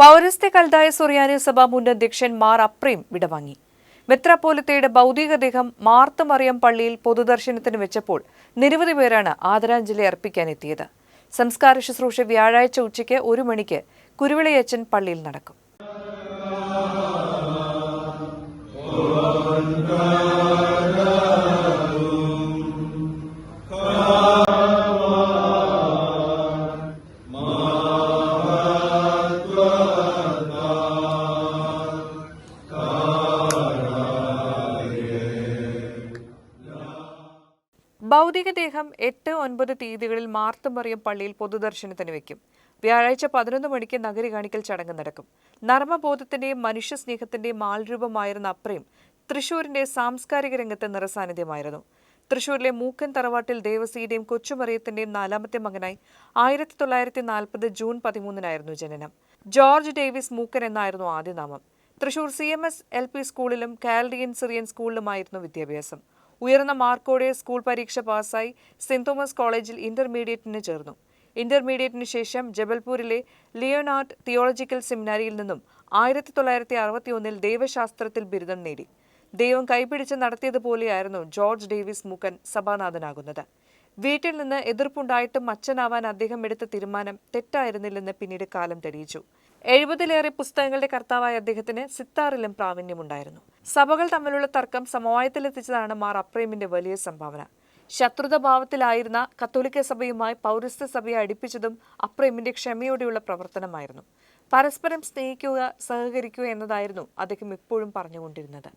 പൗരസ്ത്യ കൽദായ സുറിയാനി സഭ മുൻ അധ്യക്ഷൻ മാർ അപ്രീം വിടവാങ്ങി. മെത്രാപ്പോലിത്തയുടെ ഭൗതികദേഹം മാർത്ത് മറിയം പള്ളിയിൽ പൊതുദർശനത്തിന് വെച്ചപ്പോൾ നിരവധി പേരാണ് ആദരാഞ്ജലി അർപ്പിക്കാനെത്തിയത്. സംസ്കാര ശുശ്രൂഷ വ്യാഴാഴ്ച ഉച്ചയ്ക്ക് 1 മണിക്ക് കുരുവിളയച്ചൻ പള്ളിയിൽ നടക്കും. ഭൗതികദേഹം 8, 9 തീയതികളിൽ മാർത്ത് മറിയം പള്ളിയിൽ പൊതുദർശനത്തിന് വയ്ക്കും. വ്യാഴാഴ്ച 11 മണിക്ക് നഗരി കാണിക്കൽ ചടങ്ങ് നടക്കും. നർമ്മബോധത്തിന്റെയും മനുഷ്യസ്നേഹത്തിന്റെയും ആൾരൂപമായിരുന്ന അപ്രീം തൃശൂരിന്റെ സാംസ്കാരിക രംഗത്ത് നിറസാന്നിധ്യമായിരുന്നു. തൃശൂരിലെ മൂക്കൻ തറവാട്ടിൽ ദേവസിയുടെയും കൊച്ചുമറിയത്തിന്റെയും 4ാമത്തെ മകനായി 1940 ജൂൺ 13 ജനനം. ജോർജ് ഡേവിസ് മൂക്കൻ എന്നായിരുന്നു ആദ്യനാമം. തൃശൂർ CMS LP സ്കൂളിലും കാൽഡിയൻ സിറിയൻ സ്കൂളിലുമായിരുന്നു വിദ്യാഭ്യാസം. ഉയർന്ന മാർക്കോടെ സ്കൂൾ പരീക്ഷ പാസ്സായി സെന്റ് തോമസ് കോളേജിൽ ഇന്റർമീഡിയറ്റിന് ചേർന്നു. ഇന്റർമീഡിയറ്റിന് ശേഷം ജബൽപൂരിലെ ലിയോനാർഡ് തിയോളജിക്കൽ സെമിനാരിയിൽ നിന്നും 1961 ദൈവശാസ്ത്രത്തിൽ ബിരുദം നേടി. ദൈവം കൈപിടിച്ച് നടത്തിയതുപോലെയായിരുന്നു ജോർജ് ഡേവിസ് മൂക്കൻ സഭാനാഥനാകുന്നത്. വീട്ടിൽ നിന്ന് എതിർപ്പുണ്ടായിട്ടും അച്ഛനാവാൻ അദ്ദേഹം എടുത്ത തീരുമാനം തെറ്റായിരുന്നില്ലെന്ന് പിന്നീട് കാലം തെളിയിച്ചു. 70-ലേറെ പുസ്തകങ്ങളുടെ കർത്താവായ അദ്ദേഹത്തിന് സിത്താറിലും പ്രാവീണ്യമുണ്ടായിരുന്നു. സഭകൾ തമ്മിലുള്ള തർക്കം സമവായത്തിലെത്തിച്ചതാണ് മാർ അപ്രീമിന്റെ വലിയ സംഭാവന. ശത്രുതാഭാവത്തിലായിരുന്ന കത്തോലിക്ക സഭയുമായി പൗരസ്ത്യ സഭയെ അടുപ്പിച്ചതും അപ്രീമിന്റെ ക്ഷമയോടെയുള്ള പ്രവർത്തനമായിരുന്നു. പരസ്പരം സ്നേഹിക്കുക, സഹകരിക്കുക എന്നതായിരുന്നു അദ്ദേഹം എപ്പോഴും പറഞ്ഞുകൊണ്ടിരുന്നത്.